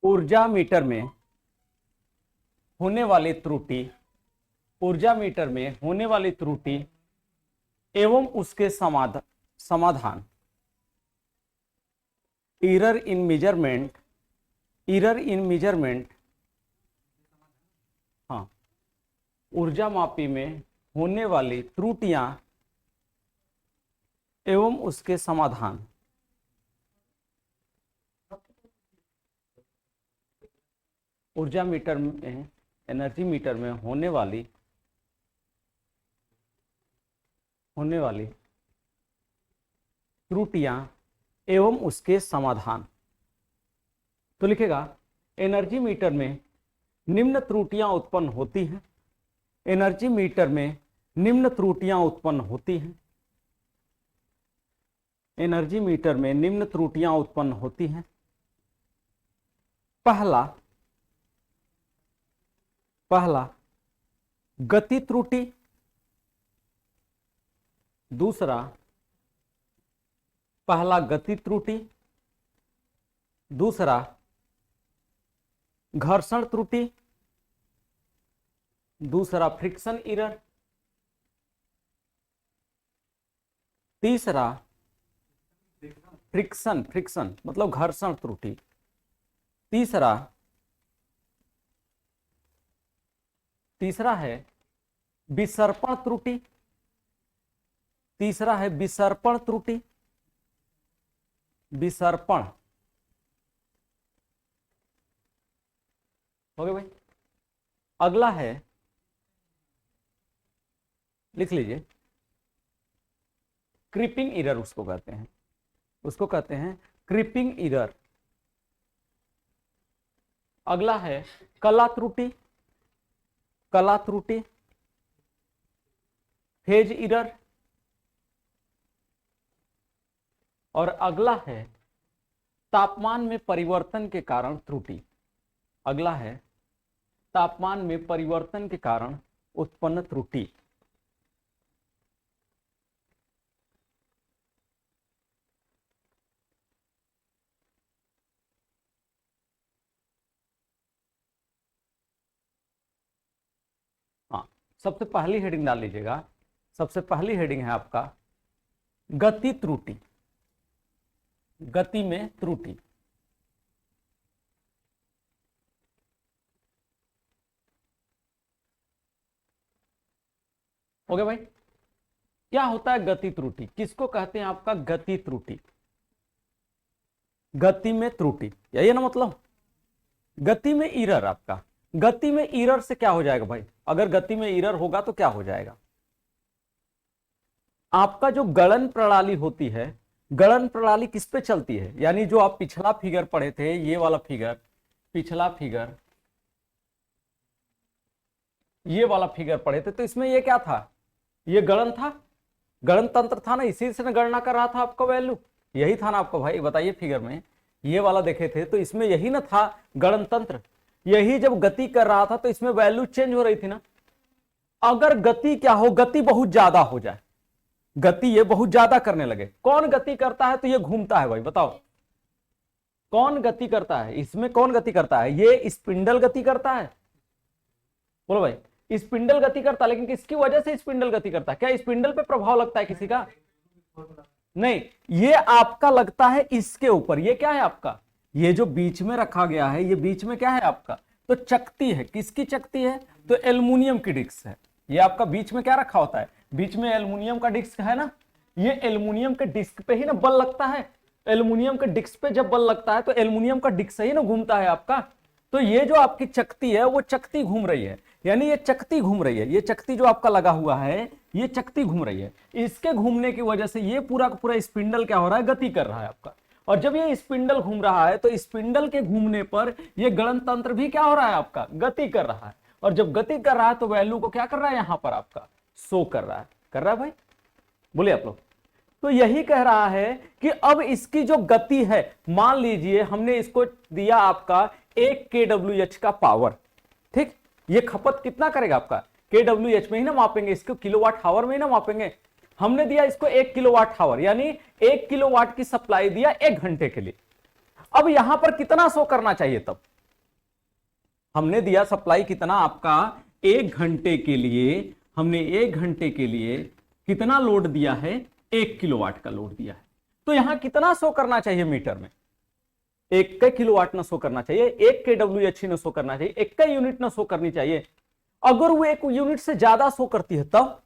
ऊर्जा मीटर में होने वाली त्रुटि, ऊर्जा मीटर में होने वाली त्रुटि एवं उसके समाधान। Error in measurement, error in measurement, हाँ, ऊर्जा मापी में होने वाली त्रुटियां एवं उसके समाधान। ऊर्जा मीटर में, एनर्जी मीटर में होने वाली त्रुटियां एवं उसके समाधान। तो लिखेगा एनर्जी मीटर में निम्न त्रुटियां उत्पन्न होती हैं, एनर्जी मीटर में निम्न त्रुटियां उत्पन्न होती हैं, एनर्जी मीटर में निम्न त्रुटियां उत्पन्न होती हैं। पहला गति त्रुटि, पहला गति त्रुटि, दूसरा घर्षण त्रुटि, दूसरा फ्रिक्शन एरर, तीसरा फ्रिक्शन मतलब घर्षण त्रुटि, तीसरा है विसर्पण त्रुटि, तीसरा है विसर्पण त्रुटि, विसर्पण। हो गया भाई। अगला है, लिख लीजिए, क्रीपिंग एरर उसको कहते हैं, उसको कहते हैं क्रीपिंग एरर। अगला है कला त्रुटि, कला त्रुटि, फेज एरर। और अगला है तापमान में परिवर्तन के कारण त्रुटि, अगला है तापमान में परिवर्तन के कारण उत्पन्न त्रुटि। हाँ, सबसे पहली हेडिंग डाल लीजिएगा, सबसे पहली हेडिंग है आपका गति त्रुटि, गति में त्रुटि। हो गया भाई। क्या होता है गति त्रुटि, किसको कहते हैं आपका गति त्रुटि? गति में त्रुटि, यही ना मतलब, गति में एरर। आपका गति में एरर से क्या हो जाएगा भाई? अगर गति में एरर होगा तो क्या हो जाएगा? आपका जो गणन प्रणाली होती है, गणन प्रणाली किस पे चलती है? यानी जो आप पिछला फिगर पढ़े थे, ये वाला फिगर, पिछला फिगर, ये वाला फिगर पढ़े थे, तो इसमें ये क्या था? ये गणन था, गणन तंत्र था ना, इसी से गणना कर रहा था आपका वैल्यू, यही था ना आपका भाई? बताइए, फिगर में ये वाला देखे थे तो इसमें यही ना था गणन तंत्र। यही जब गति कर रहा था तो इसमें वैल्यू चेंज हो रही थी ना। अगर गति क्या हो, गति बहुत ज्यादा हो जाए, गति ये बहुत ज्यादा करने लगे, कौन गति करता है? तो ये घूमता है भाई, बताओ कौन गति करता है? इसमें कौन गति करता है? ये स्पिंडल गति करता है। बोलो भाई, स्पिंडल गति करता है, लेकिन किसकी वजह से स्पिंडल गति करता है? क्या स्पिंडल पे प्रभाव लगता है किसी का? नहीं, ये आपका लगता है इसके ऊपर। ये क्या है आपका? ये जो बीच में रखा गया है, ये बीच में क्या है आपका? तो चकती है। किसकी चकती है? तो एल्युमिनियम की डिस्क है। ये आपका बीच में क्या रखा होता है? बीच में एल्युमिनियम का डिस्क है ना। ये एल्युमिनियम के डिस्क पे ही ना बल लगता है। एल्युमिनियम के डिस्क पे जब बल लगता है तो एल्युमिनियम का डिस्क ही ना घूमता है आपका। तो ये जो आपकी चकती है वो चकती घूम रही है, यानी ये चकती घूम रही है। ये चकती जो आपका लगा हुआ है, ये चकती घूम रही है। इसके घूमने की वजह से ये पूरा का पूरा स्पिंडल क्या हो रहा है? गति कर रहा है आपका। और जब ये स्पिंडल घूम रहा है तो स्पिंडल के घूमने पर ये गणन तंत्र भी क्या हो रहा है आपका? गति कर रहा है। और जब गति कर रहा है तो वैल्यू को क्या कर रहा है? यहां पर आपका शो कर रहा है। कर रहा है भाई? बोलिए आप लोग। तो यही कह रहा है कि अब इसकी जो गति है, मान लीजिए हमने इसको दिया आपका 1 kWh का पावर, ठीक? ये खपत कितना करेगा आपका? kWh में ही ना मापेंगे इसको, किलोवाट आवर में ही ना मापेंगे। हमने दिया इसको 1 किलोवाट आवर, यानी 1 किलोवाट की सप्लाई दिया 1 घंटे के लिए। अब यहां पर कितना शो करना चाहिए? तब हमने दिया सप्लाई कितना आपका, 1 घंटे के लिए हमने 1 घंटे के लिए कितना लोड दिया है, 1 किलोवाट का लोड दिया है। तो यहां कितना शो करना चाहिए मीटर में, 1 किलोवाट ना शो करना चाहिए, 1 kWh ना शो करना चाहिए, 1 यूनिट ना शो करनी चाहिए। अगर वो 1 यूनिट से ज्यादा शो करती है तब,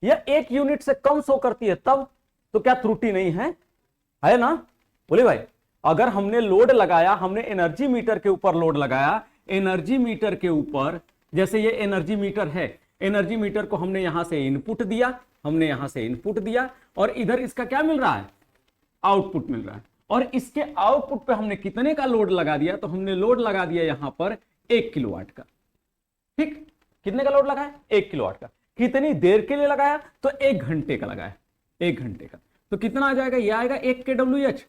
या 1 यूनिट से कम शो करती है तब, तो क्या त्रुटि नहीं है ना? बोले भाई, अगर हमने लोड लगाया, हमने एनर्जी मीटर के ऊपर लोड लगाया, एनर्जी मीटर के ऊपर, जैसे ये एनर्जी मीटर है, एनर्जी मीटर को हमने यहां से इनपुट दिया, हमने यहां से इनपुट दिया, और इधर इसका क्या मिल रहा है, आउटपुट मिल रहा है। और इसके आउटपुट पे हमने कितने का लोड लगा दिया, तो हमने लोड लगा दिया यहां पर 1 किलोवाट का। ठीक, कितने का लोड लगाया, 1 किलोवाट का। कितनी देर के लिए लगाया, तो 1 घंटे का लगाया, 1 घंटे का। तो कितना आ जाएगा, यह आएगा 1 kWh।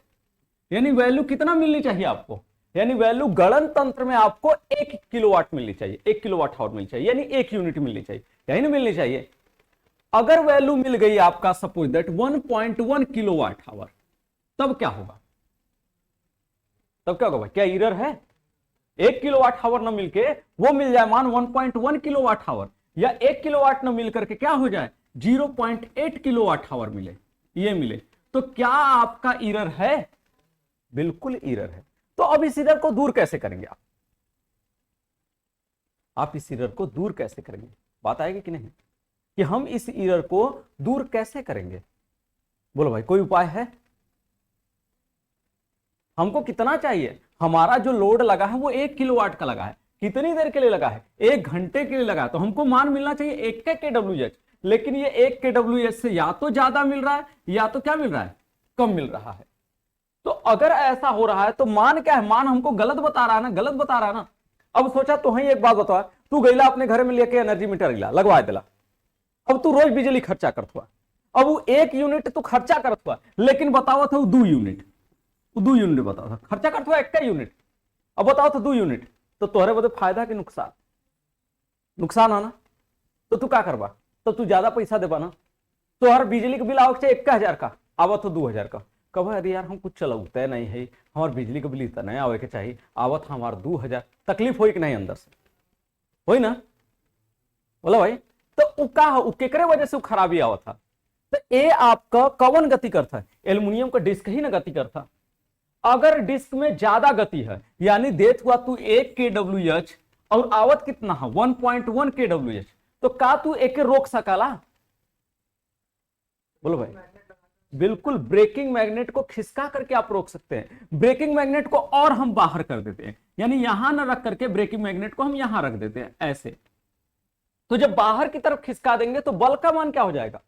यानी वैल्यू कितना मिलनी चाहिए आपको, यानी वैल्यू गणन तंत्र में आपको 1 किलोवाट मिलनी चाहिए, 1 किलोवाट मिलनी चाहिए, यानी 1 यूनिट मिलनी चाहिए, यही नहीं मिलनी चाहिए। अगर वैल्यू मिल गई आपका सपोज दैट 1.1 किलोवाट आवर, तब क्या होगा, तब क्या होगा भाई, क्या एरर है? 1 किलोवाट आवर ना मिलके वो मिल जाए मान 1.1 किलोवाट आवर, या 1 किलोवाट ना मिल करके क्या हो जाए 0.8 किलोवाट आवर मिले, ये मिले, तो क्या आपका एरर है? बिल्कुल एरर है। तो अब इस एरर को दूर कैसे करेंगे आप इस एरर को दूर कैसे करेंगे, बात आएगी कि नहीं, कि हम इस एरर को दूर कैसे करेंगे? बोलो भाई, कोई उपाय है? हमको कितना चाहिए, हमारा जो लोड लगा है वो 1 किलोवाट का लगा है, कितनी देर के लिए लगा है, 1 घंटे के लिए लगा है, तो हमको मान मिलना चाहिए 1 kWh। लेकिन ये 1 kWh से या तो ज्यादा मिल रहा है, या तो क्या मिल रहा है, कम मिल रहा है। तो अगर ऐसा हो रहा है तो मान क्या है, मान हमको गलत बता रहा है ना, गलत बता रहा है ना। अब सोचा तो ही एक बात बता, तू गईला अपने घर में लेके एनर्जी मीटर गिला लगवा दिला, अब तू रोज बिजली खर्चा करत हुआ, अब वो 1 यूनिट तू खर्चा करत हुआ, लेकिन बताओ था 2 यूनिट, 2 यूनिट बताओ था खर्चा करत हुआ, 1 यूनिट, अब बताओ था 2 यूनिट, तो तोहरे बदे फायदा कि नुकसान, नुकसान है ना। तो तू क्या करबा, तो तू ज्यादा पैसा देबा ना, तो हर बिजली का बिल आवक चाहिए 1,000 का, आवत हो 2,000 का, कब अरे यार हम कुछ चलाते नहीं है, हमारे बिजली का बिल इतना नहीं आवे के चाहिए, आवत हमार 2,000, तकलीफ होई कि नहीं अंदर से, होई ना, बोला भाई। तो का केकरे वजह से खराबी आवत था, तो ये आपका कवन गति करता है, एल्युमिनियम का डिस्क ही ना गति करता। अगर डिस्क में ज्यादा गति है, यानी देत हुआ तू 1 kWh और आवत कितना है 1.1 kWh, तो का तू एक रोक सकाला, बोलो भाई। बिल्कुल, ब्रेकिंग मैग्नेट को खिसका करके आप रोक सकते हैं, ब्रेकिंग मैग्नेट को और हम बाहर कर देते हैं, यानी यहां ना रख करके ब्रेकिंग मैग्नेट को हम यहां रख देते हैं ऐसे। तो जब बाहर की तरफ खिसका देंगे तो बल का मान क्या हो जाएगा,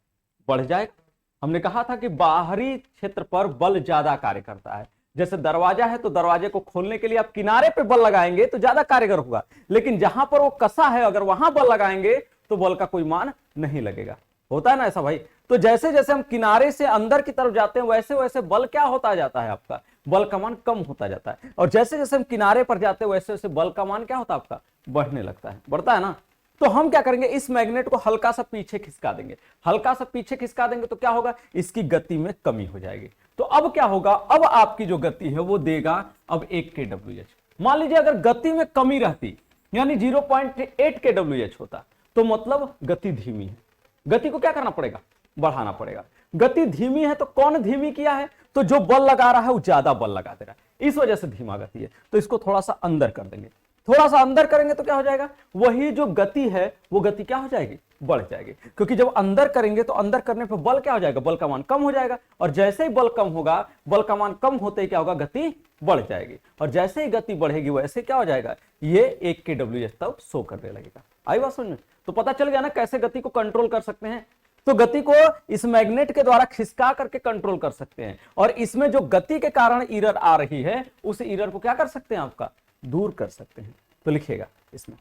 बढ़ जाएगा। हमने कहा था कि बाहरी क्षेत्र पर बल ज्यादा कार्य करता है, जैसे दरवाजा है तो दरवाजे को खोलने के लिए आप किनारे पे बल लगाएंगे तो ज्यादा कार्यगर होगा, लेकिन जहां पर वो कसा है अगर वहां बल लगाएंगे तो बल का कोई मान नहीं लगेगा, होता है ना ऐसा भाई। तो जैसे जैसे हम किनारे से अंदर की तरफ जाते हैं वैसे वैसे बल क्या होता जाता है, आपका बल का मान कम होता जाता है, और जैसे जैसे हम किनारे पर जाते हैं वैसे वैसे बल का मान क्या होता है आपका, बढ़ने लगता है, बढ़ता है ना। तो हम क्या करेंगे, इस मैग्नेट को हल्का सा पीछे खिसका देंगे, हल्का सा पीछे खिसका देंगे तो क्या होगा, इसकी गति में कमी हो जाएगी। तो अब क्या होगा, अब आपकी जो गति है वो देगा अब 1 kWh। मान लीजिए अगर गति में कमी रहती, यानी 0.8 kWh होता, तो मतलब गति धीमी है, गति को क्या करना पड़ेगा, बढ़ाना पड़ेगा। गति धीमी है तो कौन धीमी किया है, तो जो बल लगा रहा है वो ज्यादा बल लगा दे रहा है, इस वजह से धीमा गति है। तो इसको थोड़ा सा अंदर कर देंगे, थोड़ा सा अंदर करेंगे तो क्या हो जाएगा, वही जो गति है वो गति क्या हो जाएगी, बढ़ जाएगी, क्योंकि जब अंदर करेंगे तो अंदर करने पर बल क्या हो जाएगा, बल का मान कम हो जाएगा, और जैसे ही बल कम होगा, बल का मान कम होते ही क्या होगा, गति बढ़ जाएगी, और जैसे ही गति बढ़ेगी वैसे क्या हो जाएगा, ये 1 kWh तब शो करने लगेगा। आई बात समझ में, तो पता चल गया ना कैसे गति को कंट्रोल कर सकते हैं। तो गति को इस मैग्नेट के द्वारा खिसका करके कंट्रोल कर सकते हैं, और इसमें जो गति के कारण एरर आ रही है उस एरर को क्या कर सकते हैं, आपका दूर कर सकते हैं। तो लिखिएगा इसमें,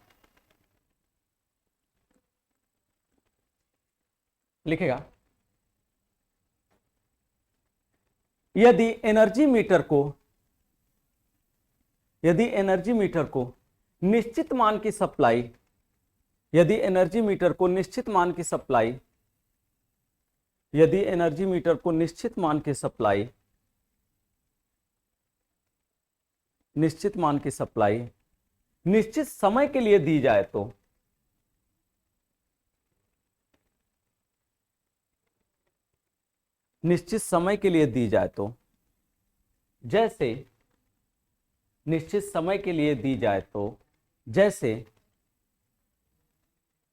लिखेगा यदि एनर्जी मीटर को निश्चित मान की सप्लाई, यदि एनर्जी मीटर को निश्चित मान की सप्लाई, यदि एनर्जी मीटर को निश्चित मान की सप्लाई, निश्चित मान की सप्लाई निश्चित समय के लिए दी जाए तो निश्चित समय के लिए दी जाए तो जैसे निश्चित समय के लिए दी जाए तो जैसे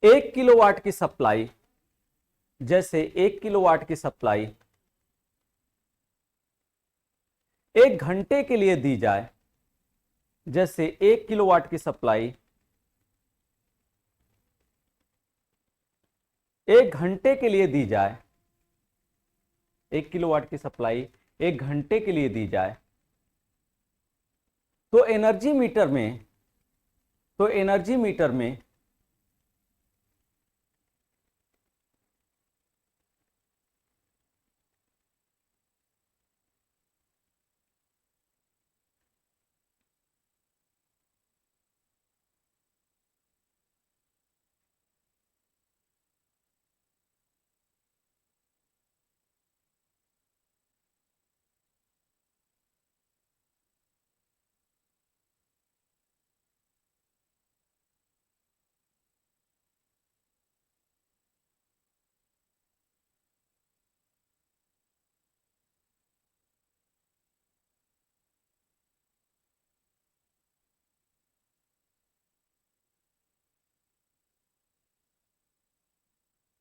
1 किलोवाट की सप्लाई जैसे 1 किलोवाट की सप्लाई 1 घंटे के लिए दी जाए जैसे 1 किलोवाट की सप्लाई 1 घंटे के लिए दी जाए 1 किलोवाट की सप्लाई 1 घंटे के लिए दी जाए तो एनर्जी मीटर में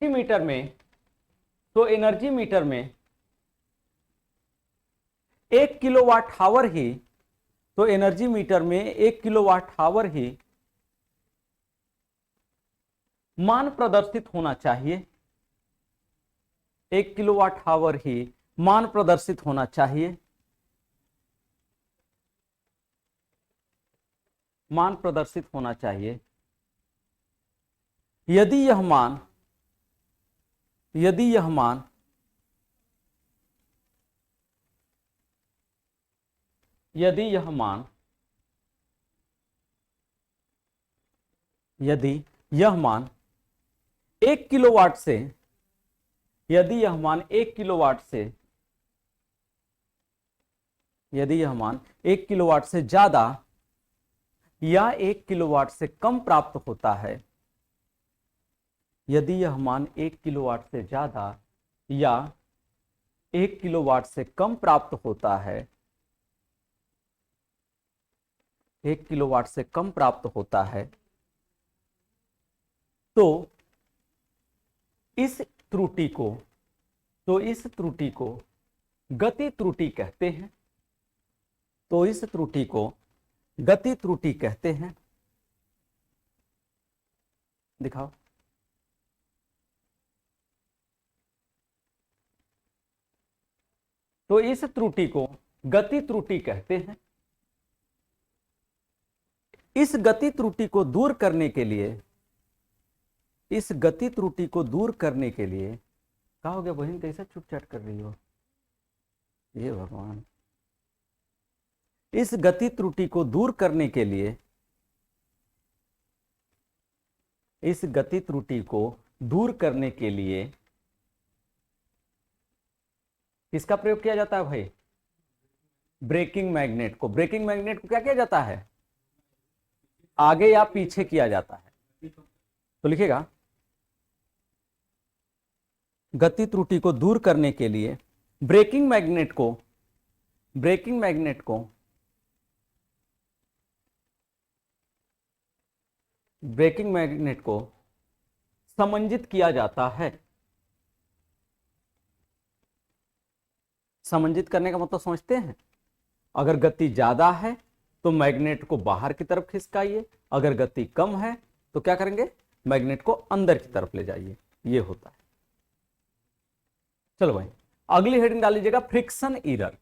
मीटर में तो एनर्जी मीटर में 1 किलोवाट आवर ही तो एनर्जी मीटर में 1 किलोवाट आवर ही मान प्रदर्शित होना चाहिए 1 किलोवाट आवर ही मान प्रदर्शित होना चाहिए मान प्रदर्शित होना चाहिए यदि यह मान यदि यह मान यदि यह मान यदि यह मान 1 किलोवाट से यदि यह मान 1 किलोवाट से यदि यह मान 1 किलोवाट से ज्यादा या 1 किलोवाट से कम प्राप्त होता है यदि यह मान 1 किलोवाट से ज्यादा या 1 किलोवाट से कम प्राप्त होता है 1 किलोवाट से कम प्राप्त होता है तो इस त्रुटि को गति त्रुटि कहते हैं इस त्रुटि को गति त्रुटि कहते हैं दिखाओ तो इस त्रुटि को गति त्रुटि कहते हैं इस गति त्रुटि को दूर करने के लिए क्या हो गया बहन कैसा चुपचाप कर रही हो ये भगवान इस गति त्रुटि को दूर करने के लिए किसका प्रयोग किया जाता है भाई ब्रेकिंग मैग्नेट को क्या किया जाता है आगे या पीछे किया जाता है तो लिखेगा गति त्रुटि को दूर करने के लिए ब्रेकिंग मैग्नेट को समंजित किया जाता है समंजित करने का मतलब समझते हैं अगर गति ज्यादा है तो मैग्नेट को बाहर की तरफ खिसकाइए अगर गति कम है तो क्या करेंगे मैग्नेट को अंदर की तरफ ले जाइए ये होता है चलो भाई अगली हेडिंग डाल लीजिएगा फ्रिक्शन एरर